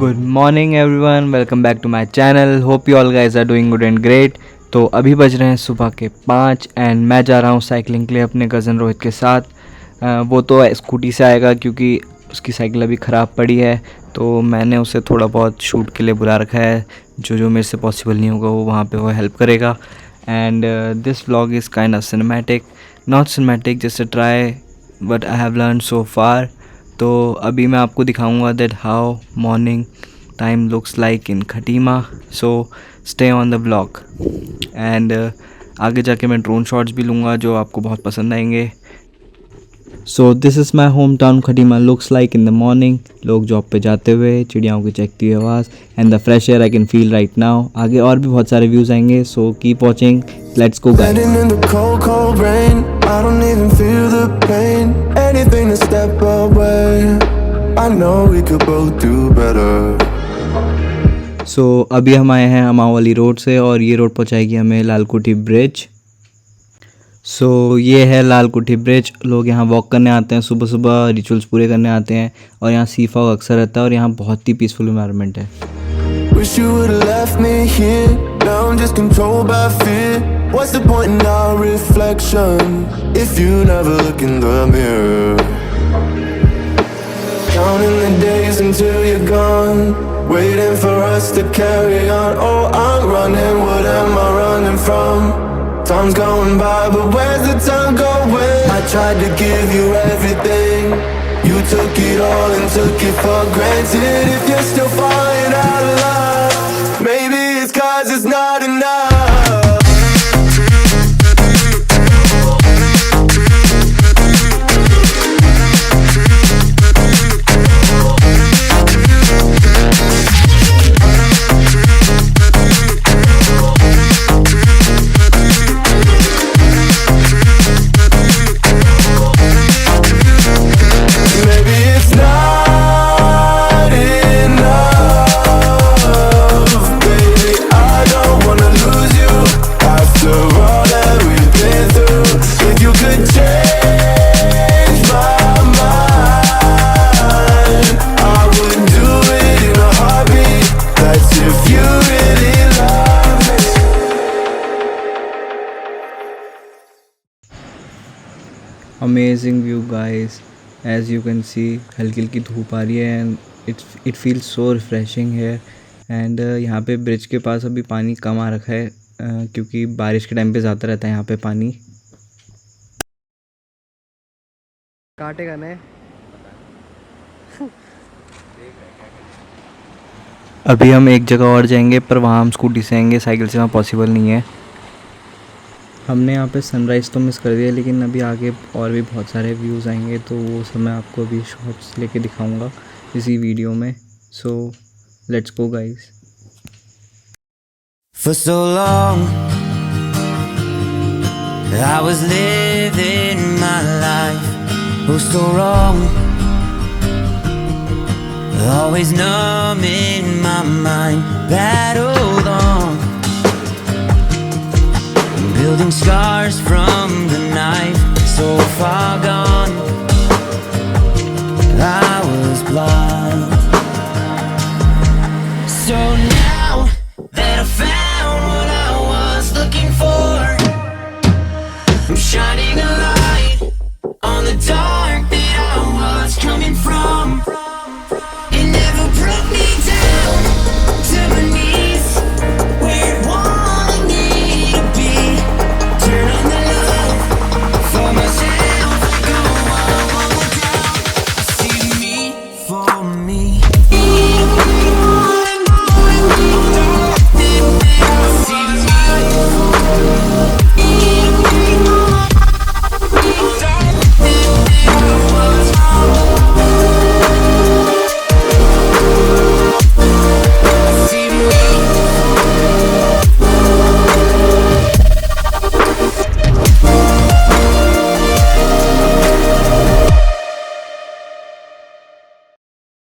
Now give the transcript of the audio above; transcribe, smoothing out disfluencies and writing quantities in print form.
Good morning everyone, welcome back to my channel. Hope you all guys are doing good and great. तो अभी बज रहे हैं सुबह के 5 एंड मैं जा रहा हूँ साइकिलिंग के लिए अपने कज़न रोहित के साथ। वो तो स्कूटी से आएगा क्योंकि उसकी साइकिल अभी ख़राब पड़ी है, तो मैंने उसे थोड़ा बहुत शूट के लिए बुला रखा है। जो मेरे से पॉसिबल नहीं होगा वो वहाँ पे वो हेल्प करेगा। And this vlog is kind of cinematic, not cinematic, just a try but I have learn so far. तो अभी मैं आपको दिखाऊंगा that how morning time looks like in Khatima. So stay on the blog and आगे जाके मैं drone shots भी लूँगा जो आपको बहुत पसंद आएंगे। So this is my home town Khatima looks like in the morning. लोग जॉब पे जाते हुए, चिड़ियाओं की चहकती हुई आवाज़ and the fresh air I can feel right now. आगे और भी बहुत सारे व्यूज़ आएंगे, so keep watching, let's go guys. I don't even feel the pain. Anything to step away. I know we could both do better. So अभी हम आए हैं अमावली रोड से और ये रोड पहुंचाएगी हमें लालकुटी ब्रिज। सो ये है लालकुटी ब्रिज। लोग यहाँ वॉक करने आते हैं, सुबह सुबह रिचुअल्स पूरे करने आते हैं और यहाँ सी फॉग अक्सर रहता है और यहाँ बहुत ही पीसफुल एनवायरनमेंट है। Wish you would've left me here. Now I'm just controlled by fear. What's the point in our reflection if you never look in the mirror? Counting the days until you're gone, waiting for us to carry on. Oh, I'm running, what am I running from? Time's going by, but where's the time going? I tried to give you everything, you took it all and took it for granted. If you're still falling out of love, maybe it's 'cause it's not enough. Amazing view guys, as you can see हल्की हल्की धूप आ रही है and it feels so refreshing है। And यहाँ पे bridge के पास अभी पानी कम आ रखा है क्योंकि बारिश के टाइम पे ज़्यादा रहता है यहाँ पे पानी। काटेगा ने अभी हम एक जगह और जाएंगे पर वहाँ हम स्कूटी से आएंगे, साइकिल से वहाँ पॉसिबल नहीं है। हमने यहाँ पे सनराइज़ तो मिस कर दिया लेकिन अभी आगे और भी बहुत सारे व्यूज़ आएंगे तो वो सब मैं आपको अभी शॉर्ट्स लेके दिखाऊंगा इसी वीडियो में। So let's go guys. For so long I was living my life, oh so wrong, always numb in my mind, battled on, building scars from the night, so far gone.